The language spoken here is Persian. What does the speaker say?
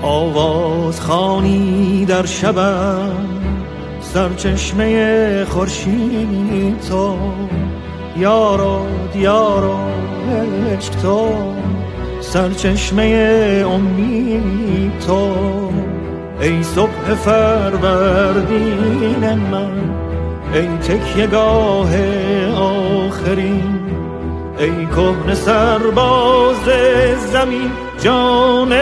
آواز خوانی در شبم، سرچشمه خورشید تو، یارو دیارو عشق تو، سرچشمه امید تو. ای صبح فروردین من، ای تکیه‌گاه آخرین، ای کهنه سرباز زمین، جان